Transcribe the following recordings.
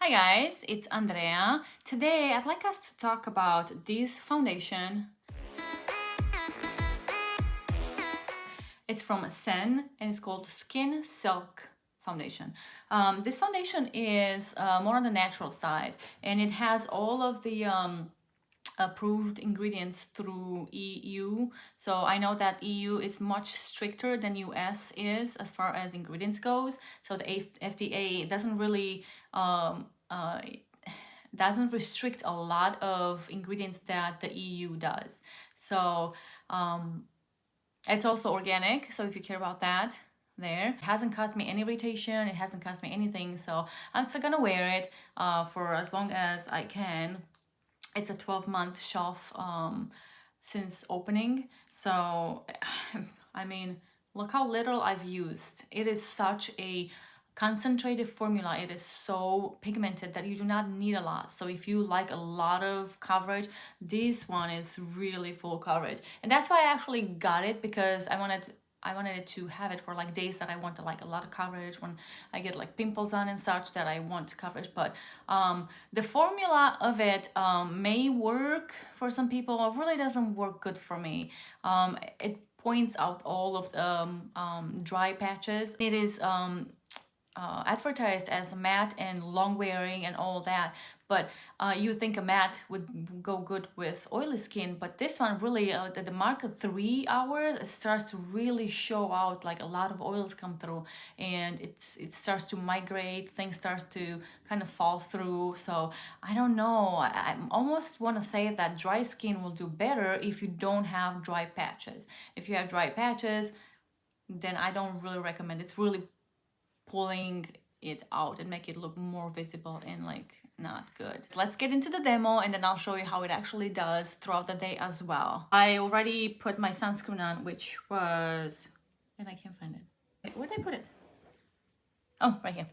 Hi guys, it's Andrea. Today I'd like us to talk about this foundation. It's from Sen and it's called Skin Silk Foundation. This foundation is more on the natural side and it has all of the approved ingredients through EU. So I know that EU is much stricter than US is as far as ingredients goes. So the FDA doesn't really doesn't restrict a lot of ingredients that the EU does. So it's also organic. So if you care about that, it hasn't caused me any irritation. It hasn't caused me anything. So I'm still gonna wear it for as long as I can. It's a 12-month shelf since opening. So I mean, look how little I've used. It is such a concentrated formula. It is so pigmented that you do not need a lot. So if you like a lot of coverage, this one is really full coverage. And that's why I actually got it, because I wanted it to have it for like days that I want to like a lot of coverage, when I get like pimples on and such that I want coverage. But the formula of it may work for some people. It really doesn't work good for me. It points out all of the dry patches. It is advertised as matte and long wearing and all that, but you think a matte would go good with oily skin, but this one really the mark of 3 hours, it starts to really show out, like a lot of oils come through and it starts to migrate, things starts to kind of fall through. So I don't know, I almost want to say that dry skin will do better if you don't have dry patches. If you have dry patches, then I don't really recommend. It's really pulling it out and make it look more visible and like not good. Let's get into the demo and then I'll show you how it actually does throughout the day as well. I already put my sunscreen on, which was, and I can't find it. Wait, where did I put it? Oh, right here.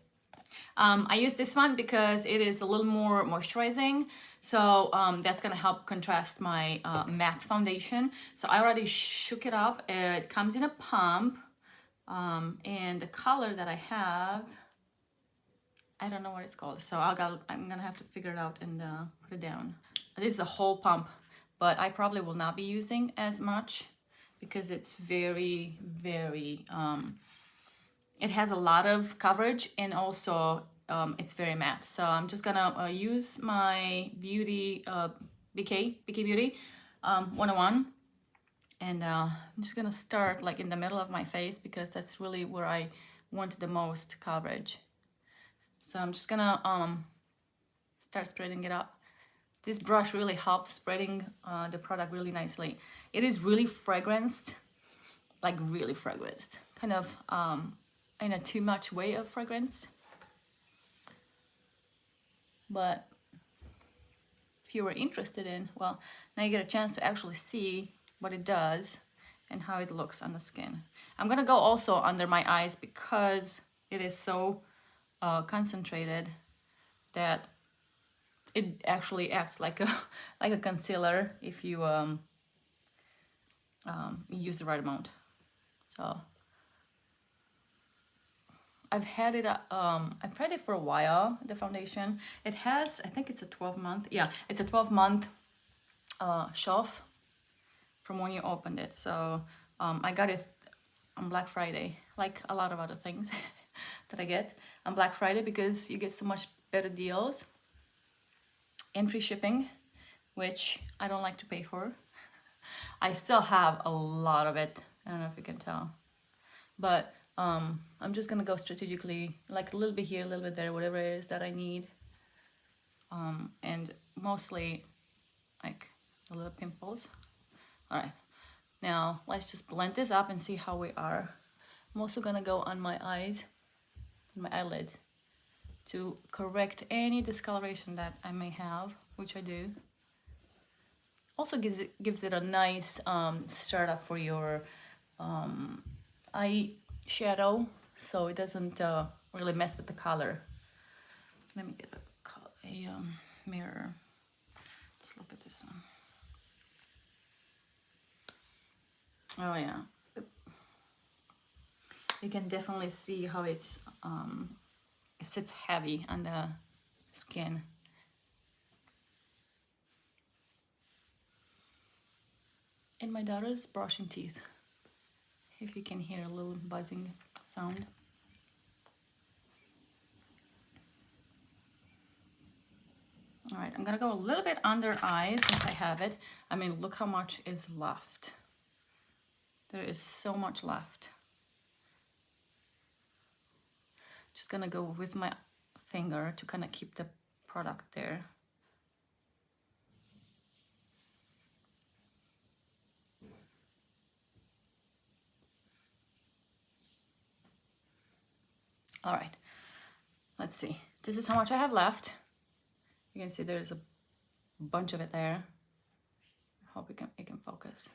I use this one because it is a little more moisturizing, so that's gonna help contrast my matte foundation. So I already shook it up. It comes in a pump. And the color that I have, I don't know what it's called, so I'm gonna have to figure it out and put it down. This is a whole pump, but I probably will not be using as much because it's very it has a lot of coverage and also it's very matte. So I'm just gonna use my beauty BK Beauty 101. And I'm just gonna start like in the middle of my face because that's really where I want the most coverage. So I'm just gonna start spreading it up. This brush really helps spreading the product really nicely. It is really fragranced, like really fragranced, kind of in a too much way of fragrance. But if you were interested in, well, now you get a chance to actually see what it does and how it looks on the skin. I'm gonna go also under my eyes because it is so concentrated that it actually acts like a like a concealer if you use the right amount. So I've had it for a while, the foundation. It has, I think it's a 12-month, yeah, it's a 12-month shelf from when you opened it. So I got it on Black Friday, like a lot of other things that I get on Black Friday, because you get so much better deals and free shipping, which I don't like to pay for. I still have a lot of it. I don't know if you can tell, but I'm just gonna go strategically, like a little bit here, a little bit there, whatever it is that I need, and mostly like the little pimples. All right, now let's just blend this up and see how we are. I'm also gonna go on my eyes, my eyelids, to correct any discoloration that I may have, which I do. Also gives it a nice startup for your eye shadow, so it doesn't really mess with the color. Let me get a mirror. Let's look at this one. Oh yeah, you can definitely see how it sits heavy on the skin. And my daughter's brushing teeth. If you can hear a little buzzing sound. All right, I'm gonna go a little bit under eyes since I have it. I mean, look how much is left. There is so much left. Just gonna go with my finger to kind of keep the product there. All right, let's see. This is how much I have left. You can see there's a bunch of it there. I hope it can focus.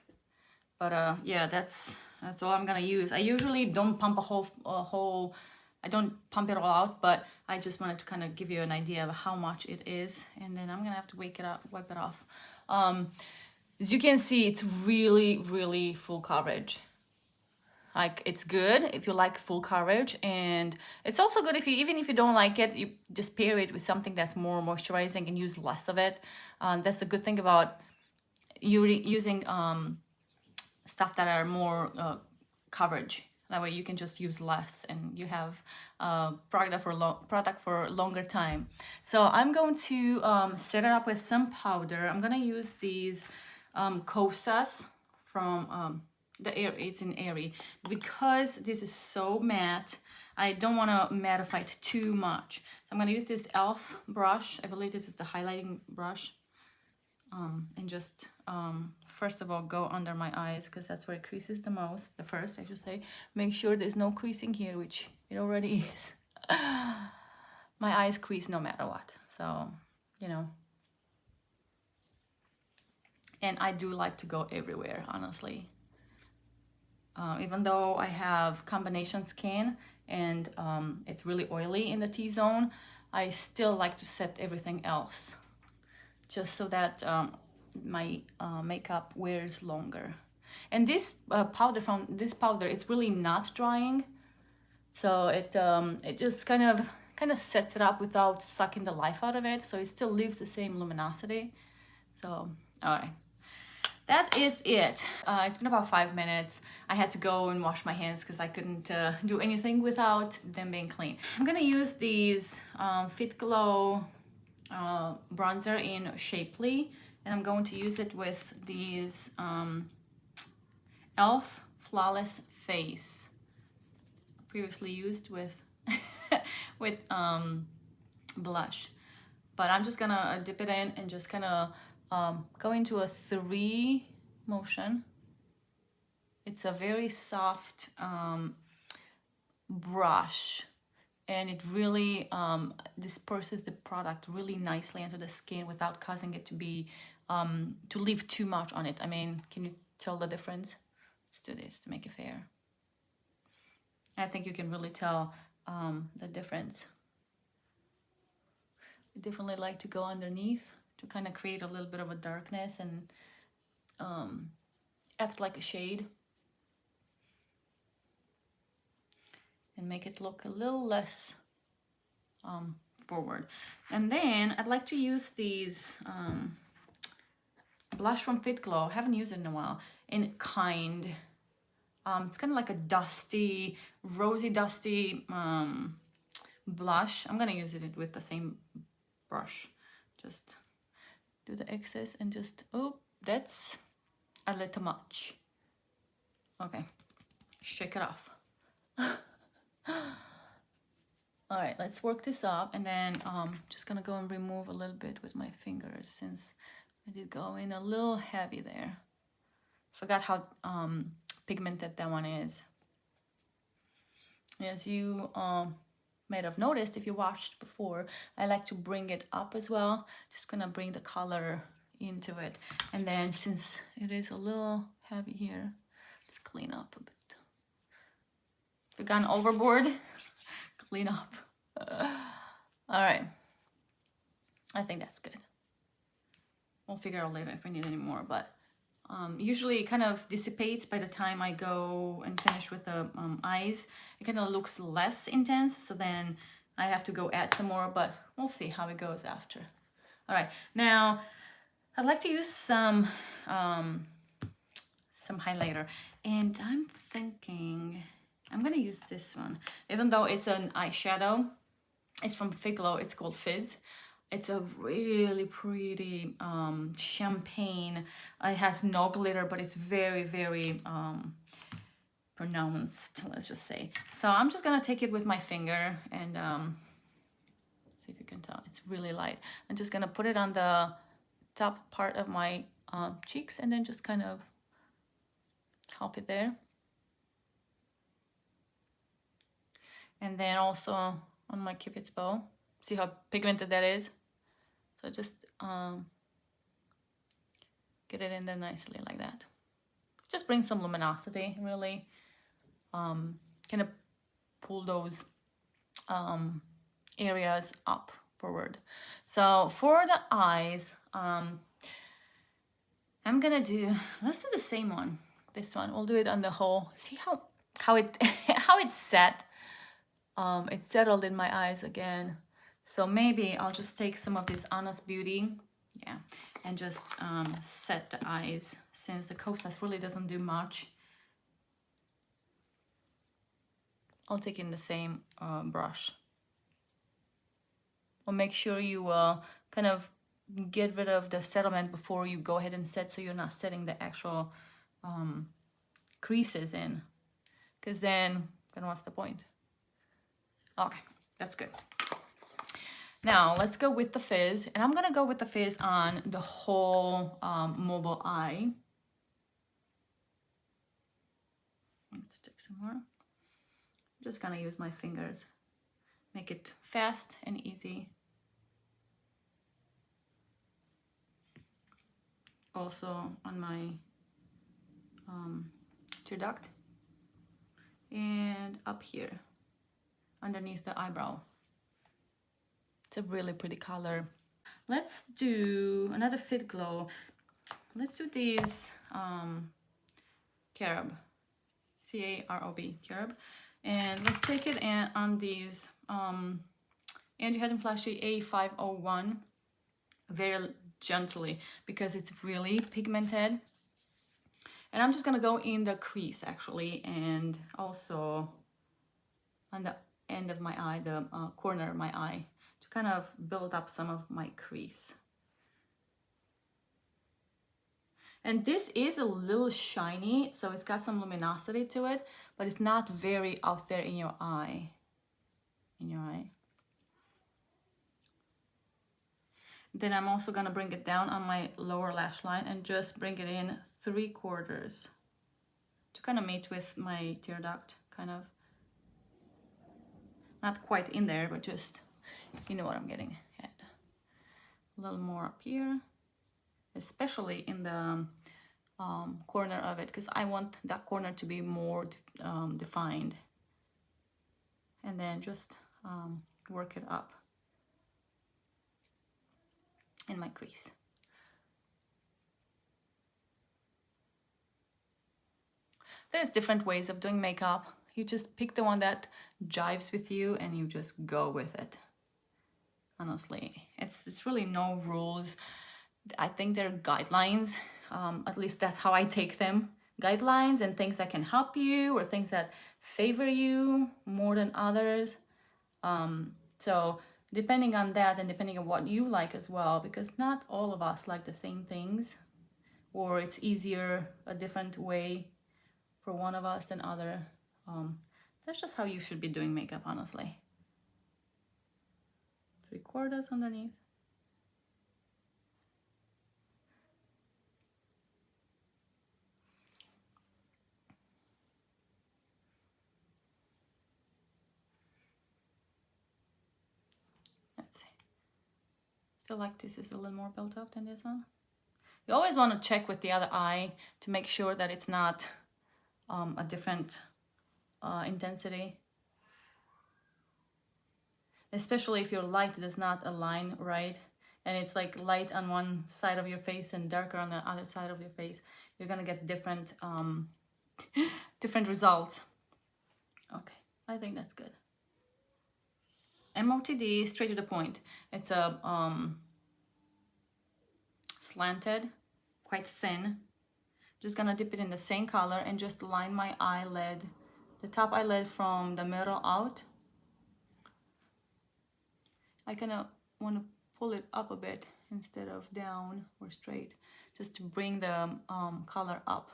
But yeah, that's all I'm gonna use. I usually don't pump I don't pump it all out, but I just wanted to kind of give you an idea of how much it is, and then I'm gonna have to wipe it off. As you can see, it's really, really full coverage. Like, it's good if you like full coverage, and it's also good if you, even if you don't like it, you just pair it with something that's more moisturizing and use less of it. That's the good thing about using stuff that are more coverage. That way you can just use less and you have product for longer time. So I'm going to set it up with some powder. I'm gonna use these Kosas from it's in Airy. Because this is so matte, I don't want to mattify it too much. So I'm gonna use this e.l.f. brush. I believe this is the highlighting brush. And just first of all go under my eyes, because that's where it creases the most. The first, I should say. Make sure there's no creasing here, which it already is. My eyes crease no matter what, so you know. And I do like to go everywhere, honestly. Even though I have combination skin and it's really oily in the T-zone, I still like to set everything else, just so that my makeup wears longer. And this powder, it's really not drying, so it just kind of sets it up without sucking the life out of it, so it still leaves the same luminosity. So all right, that is it. It's been about 5 minutes. I had to go and wash my hands because I couldn't do anything without them being clean. I'm gonna use these Fit Glow bronzer in Shapely, and I'm going to use it with these e.l.f. Flawless Face, previously used with with blush. But I'm just gonna dip it in and just kind of go into a 3 motion. It's a very soft brush, and it really disperses the product really nicely into the skin without causing it to be to leave too much on it. I mean, can you tell the difference? Let's do this to make it fair. I think you can really tell the difference. I definitely like to go underneath to kind of create a little bit of a darkness and act like a shade and make it look a little less forward. And then I'd like to use these blush from Fit Glow. I haven't used it in a while. In Kind. It's kind of like a dusty, rosy dusty blush. I'm gonna use it with the same brush. Just do the excess and just, oh, that's a little much. Okay, shake it off. All right, let's work this up, and then just gonna go and remove a little bit with my fingers, since I did go in a little heavy there. Forgot how pigmented that one is. As you might have noticed if you watched before, I like to bring it up as well. Just gonna bring the color into it, and then since it is a little heavy here, just clean up a bit. If you've gone overboard, clean up. All right, I think that's good. We'll figure out later if I need any more, but usually it kind of dissipates by the time I go and finish with the eyes. It kind of looks less intense, so then I have to go add some more, but we'll see how it goes after. All right, now I'd like to use some highlighter, and I'm thinking I'm gonna use this one, even though it's an eyeshadow. It's from Fit Glow. It's called Fizz. It's a really pretty champagne. It has no glitter, but it's very, very pronounced, let's just say. So I'm just gonna take it with my finger and see if you can tell. It's really light. I'm just gonna put it on the top part of my cheeks and then just kind of help it there. And then also on my Cupid's bow. See how pigmented that is? So just get it in there nicely like that. Just bring some luminosity, really. Kind of pull those areas up forward. So for the eyes, I'm gonna do, let's do the same one. This one, we'll do it on the whole. See how it how it's set. It's settled in my eyes again. So maybe I'll just take some of this Honest Beauty, yeah, and just set the eyes, since the Kosas really doesn't do much. I'll take in the same brush. Well, make sure you kind of get rid of the settlement before you go ahead and set, so you're not setting the actual creases in, because then what's the point? Okay, that's good. Now let's go with the Fizz, and I'm gonna go with the Fizz on the whole mobile eye. Let's take some more. I'm just gonna use my fingers, make it fast and easy. Also on my tear duct and up here underneath the eyebrow. It's a really pretty color. Let's do another Fit Glow. Let's do these Carob, C-A-R-O-B, Carob. And let's take it on these Angie Head and Flashy A501 very gently, because it's really pigmented. And I'm just gonna go in the crease actually, and also on the end of my eye, the corner of my eye, to kind of build up some of my crease. And this is a little shiny, so it's got some luminosity to it, but it's not very out there in your eye. Then I'm also gonna bring it down on my lower lash line and just bring it in 3/4 to kind of meet with my tear duct, kind of. Not quite in there, but just, you know what I'm getting at. A little more up here, especially in the corner of it, because I want that corner to be more defined. And then just work it up in my crease. There's different ways of doing makeup. You just pick the one that jives with you and you just go with it. Honestly, it's really no rules. I think they're guidelines. At least that's how I take them. Guidelines and things that can help you, or things that favor you more than others. So depending on that, and depending on what you like as well, because not all of us like the same things, or it's easier a different way for one of us than other. That's just how you should be doing makeup, honestly. 3/4 underneath. Let's see. I feel like this is a little more built up than this one. You always want to check with the other eye to make sure that it's not a different intensity. Especially if your light does not align right, and it's like light on one side of your face and darker on the other side of your face, you're gonna get different different results. Okay, I think that's good. MOTD, straight to the point. It's a slanted, quite thin. Just gonna dip it in the same color and just line my eyelid, the top eyelid from the middle out. I kind of want to pull it up a bit instead of down or straight, just to bring the color up.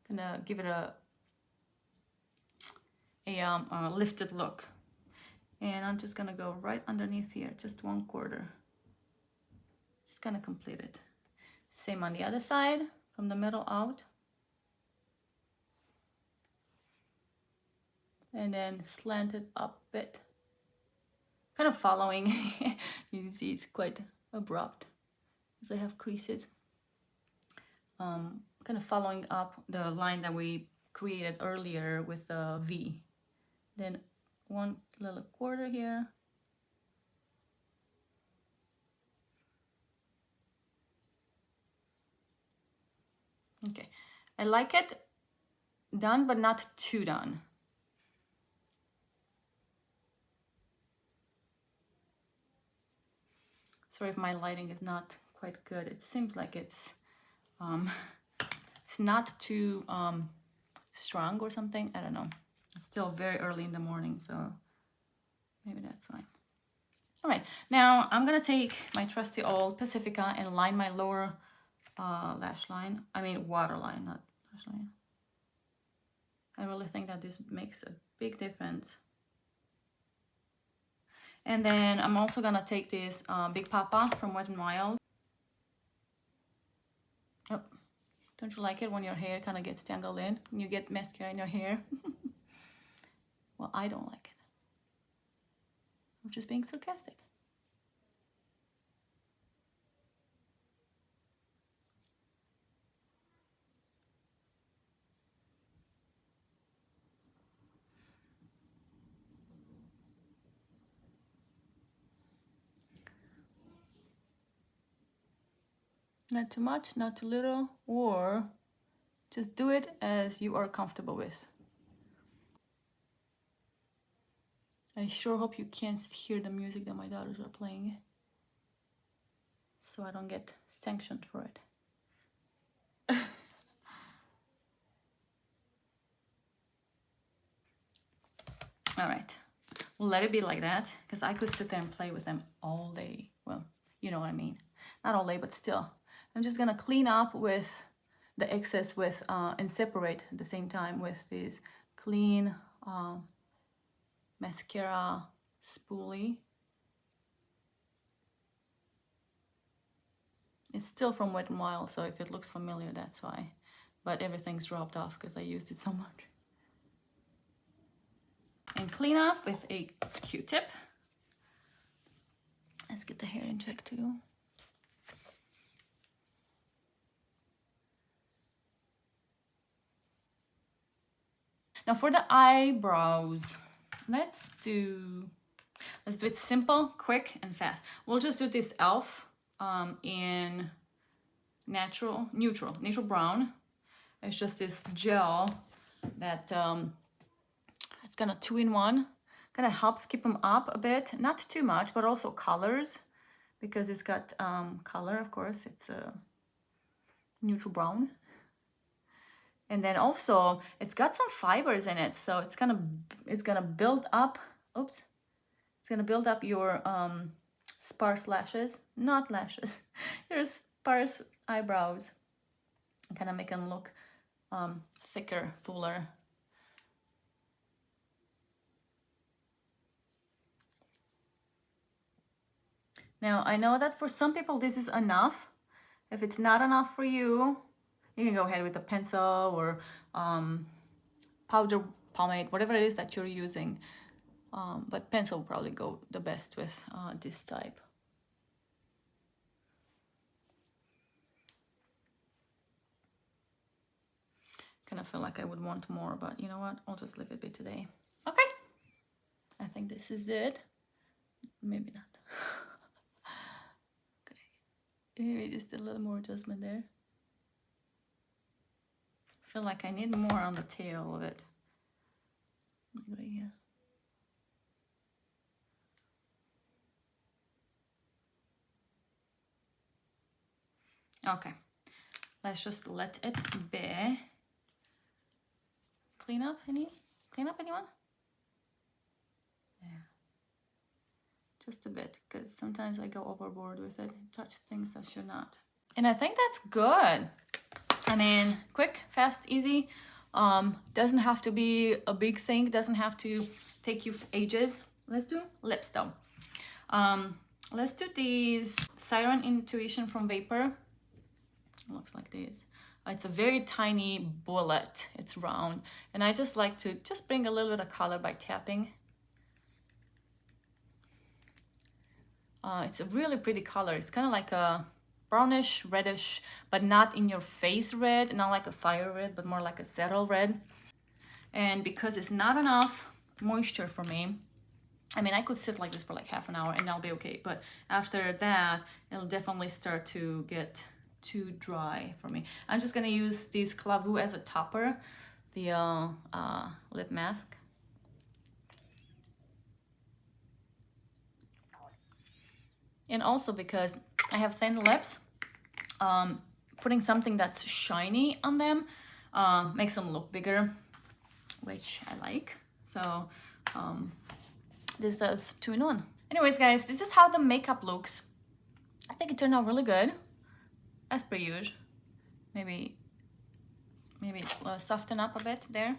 Gonna give it a lifted look. And I'm just gonna go right underneath here, just 1/4. Just gonna complete it. Same on the other side, from the middle out. And then slant it up a bit. Kind of following, you can see it's quite abrupt, because I have creases. Kind of following up the line that we created earlier with the V. Then 1/4 here. Okay, I like it done, but not too done. Sorry if my lighting is not quite good. It seems like it's not too strong or something. I don't know. It's still very early in the morning, so maybe that's why. All right, now I'm gonna take my trusty old Pacifica and line my lower lash line. I mean waterline, not lash line. I really think that this makes a big difference. And then I'm also gonna take this Big Papa from Wet n Wild. Oh, don't you like it when your hair kind of gets tangled in and you get mascara in your hair? Well, I don't like it. I'm just being sarcastic. Not too much, not too little, or just do it as you are comfortable with. I sure hope you can't hear the music that my daughters are playing, so I don't get sanctioned for it. All right, we'll let it be like that, because I could sit there and play with them all day. Well, you know what I mean. Not all day, but still. I'm just gonna clean up with the excess with and separate at the same time with this clean mascara spoolie. It's still from Wet n Wild, so if it looks familiar, that's why. But everything's dropped off because I used it so much. And clean up with a Q-tip. Let's get the hair in check too. Now for the eyebrows, let's do it simple, quick, and fast. We'll just do this e.l.f. In neutral brown. It's just this gel that it's kind of 2-in-1. Kind of helps keep them up a bit, not too much, but also colors, because it's got color. Of course, it's a neutral brown. And then also it's got some fibers in it, so it's gonna build up. Oops, it's gonna build up your sparse lashes, not lashes, your sparse eyebrows, and kind of make them look thicker, fuller. Now I know that for some people this is enough. If it's not enough for you, you can go ahead with a pencil or powder, pomade, whatever it is that you're using. But pencil will probably go the best with this type. Kind of feel like I would want more, but you know what? I'll just leave it be today. Okay. I think this is it. Maybe not. Okay. Maybe just a little more adjustment there. I feel like I need more on the tail of it. Like right here. Okay, let's just let it be. Clean up anyone? Yeah. Just a bit, because sometimes I go overboard with it, touch things that should not. And I think that's good. I mean, quick, fast, easy. Doesn't have to be a big thing, doesn't have to take you ages. Let's do lips though. Let's do these Siren Intuition from Vapor. It looks like this. It's a very tiny bullet. It's round. And I just like to just bring a little bit of color by tapping. It's a really pretty color. It's kind of like a brownish, reddish, but not in your face red, not like a fire red, but more like a settle red. And because it's not enough moisture for me, I mean, I could sit like this for like half an hour and I'll be okay. But after that, it'll definitely start to get too dry for me. I'm just gonna use this Clavu as a topper, the lip mask. And also because I have thin lips, putting something that's shiny on them makes them look bigger, which I like. So this does 2-in-1. Anyways, guys, this is how the makeup looks. I think it turned out really good, as per usual. Maybe soften up a bit there.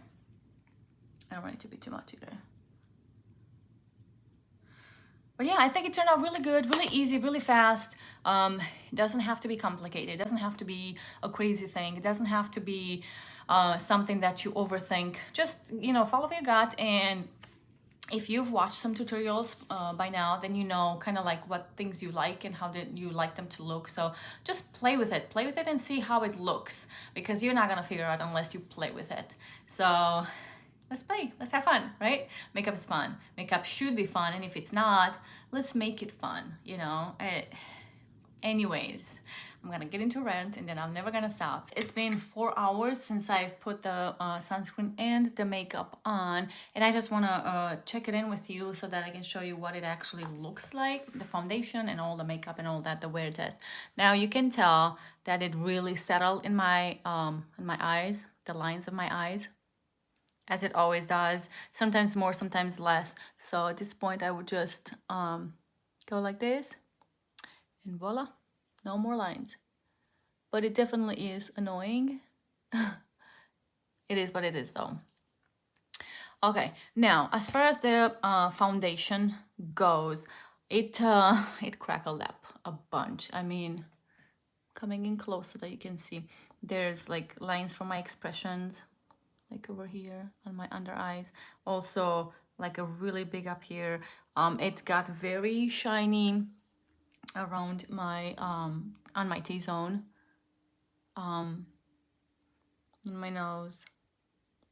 I don't want it to be too much either. But yeah, I think it turned out really good, really easy, really fast. It doesn't have to be complicated. It doesn't have to be a crazy thing. It doesn't have to be something that you overthink. Just, you know, follow your gut. And if you've watched some tutorials by now, then you know kind of like what things you like and how you like them to look. So just play with it and see how it looks, because you're not gonna figure out unless you play with it. So let's play, let's have fun, right? Makeup is fun. Makeup should be fun, and if it's not, let's make it fun, you know? Anyways, I'm gonna get into a rant and then I'm never gonna stop. It's been 4 hours since I've put the sunscreen and the makeup on, and I just wanna check it in with you so that I can show you what it actually looks like, the foundation and all the makeup and all that, the wear test. Now you can tell that it really settled in my eyes, the lines of my eyes, as it always does, sometimes more, sometimes less. So at this point I would just go like this, and voila, no more lines. But it definitely is annoying. It is what it is though. Okay, now as far as the foundation goes, it crackled up a bunch. I mean, coming in close so that you can see, there's like lines for my expressions, like over here on my under eyes, also like a really big up here. It got very shiny around my on my T-zone, on my nose,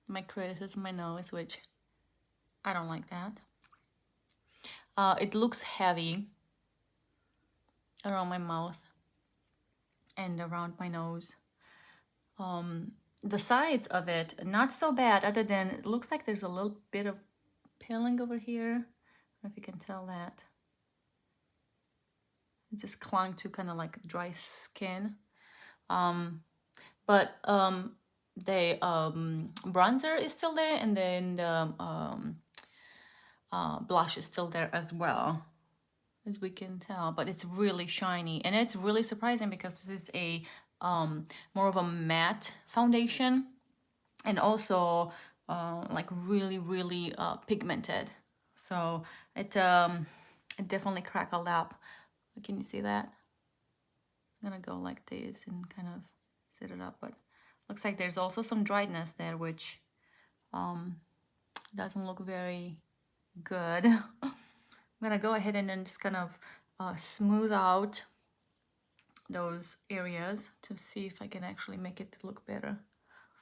my creases, my nose, which I don't like that. It looks heavy around my mouth and around my nose. The sides of it, not so bad, other than it looks like there's a little bit of peeling over here. I don't know if you can tell that. It just clung to kind of like dry skin. But the bronzer is still there, and then the blush is still there as well, as we can tell, but it's really shiny, and it's really surprising because this is a more of a matte foundation, and also like really pigmented. So it definitely crackled up. Can you see that? I'm gonna go like this and kind of set it up, but looks like there's also some dryness there, which doesn't look very good. I'm gonna go ahead and then just kind of smooth out those areas to see if I can actually make it look better.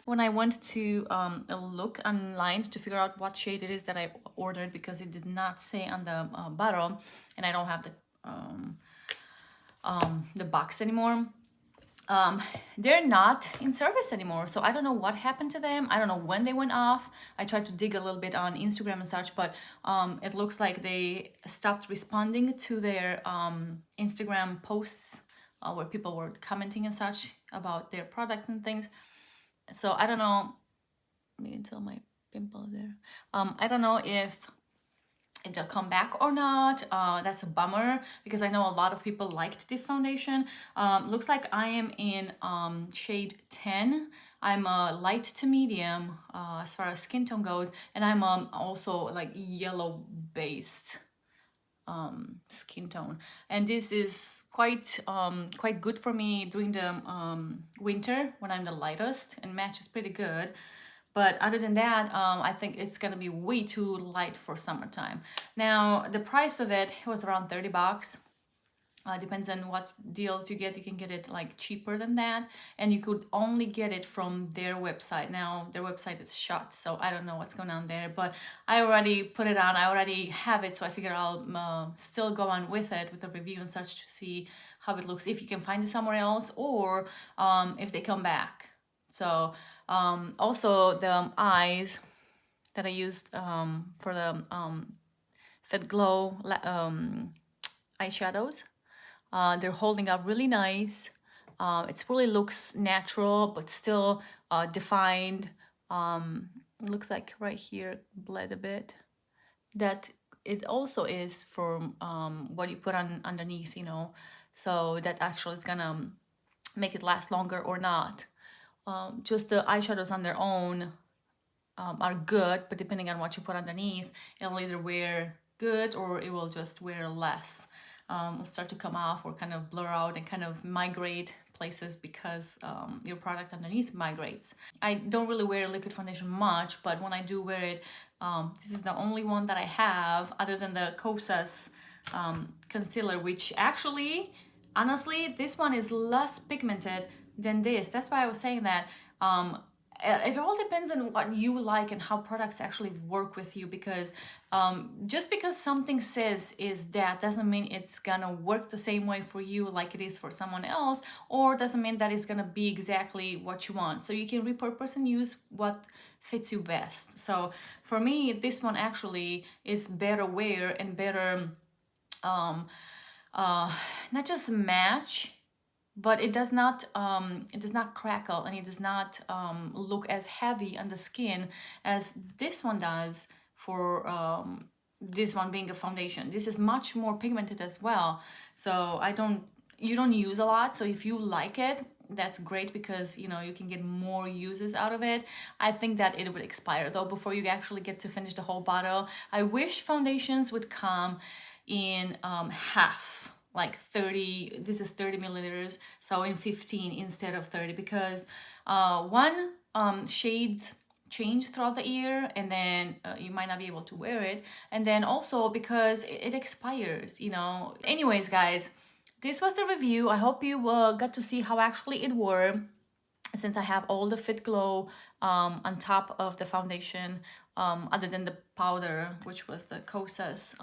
When I went to look online to figure out what shade it is that I ordered, because it did not say on the bottle, and I don't have the box anymore, they're not in service anymore. So I don't know what happened to them. I don't know when they went off. I tried to dig a little bit on Instagram and such, but it looks like they stopped responding to their Instagram posts where people were commenting and such about their products and things. So I don't know, you can tell my pimple there. I don't know if it'll come back or not. That's a bummer because I know a lot of people liked this foundation. Looks like I am in shade 10. I'm a light to medium as far as skin tone goes, and I'm also like yellow based skin tone, and this is quite good for me during the winter when I'm the lightest, and matches pretty good. But other than that, I think it's gonna be way too light for summertime. Now, the price of it was around 30 bucks. Depends on what deals you get. You can get it like cheaper than that, and you could only get it from their website. Now their website is shut, so I don't know what's going on there, but I already put it on. I already have it, so I figure I'll still go on with it with a review and such to see how it looks, if you can find it somewhere else, or if they come back. So also the eyes that I used for the Fit Glow eyeshadows, they're holding up really nice. It really looks natural, but still defined. It looks like right here bled a bit. That it also is for what you put on underneath, you know. So that actually is gonna make it last longer or not. Just the eyeshadows on their own are good, but depending on what you put underneath, it'll either wear good or it will just wear less. Will start to come off or kind of blur out and kind of migrate places because your product underneath migrates. I don't really wear liquid foundation much, but when I do wear it, this is the only one that I have other than the Kosas concealer, which actually, honestly, this one is less pigmented than this. That's why I was saying that it all depends on what you like and how products actually work with you, because just because something says is that doesn't mean it's gonna work the same way for you like it is for someone else, or doesn't mean that it's gonna be exactly what you want. So you can repurpose and use what fits you best. So for me, this one actually is better wear and better not just match, but it does not crackle, and it does not look as heavy on the skin as this one does for this one being a foundation. This is much more pigmented as well, so you don't use a lot. So if you like it, that's great, because you know you can get more uses out of it. I think that it would expire though before you actually get to finish the whole bottle. I wish foundations would come in half, like 30, this is 30 milliliters, so in 15 instead of 30, because one, shades change throughout the year, and then you might not be able to wear it, and then also because it expires, you know. Anyways, guys, this was the review. I hope you got to see how actually it worked, since I have all the Fit Glow on top of the foundation, other than the powder, which was the Kosas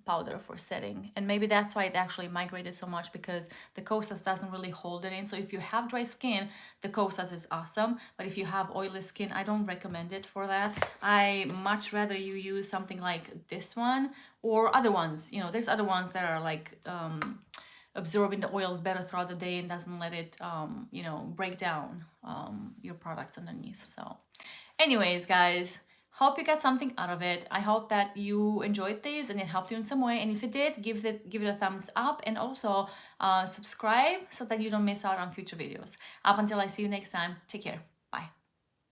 powder for setting. And maybe that's why it actually migrated so much, because the Kosas doesn't really hold it in. So if you have dry skin, the Kosas is awesome. But if you have oily skin, I don't recommend it for that. I much rather you use something like this one or other ones. You know, there's other ones that are like absorbing the oils better throughout the day and doesn't let it you know, break down your products underneath. So anyways, guys, hope you got something out of it. I hope that you enjoyed this and it helped you in some way, and if it did, give it a thumbs up, and also subscribe so that you don't miss out on future videos. Up until I see you next time, take care.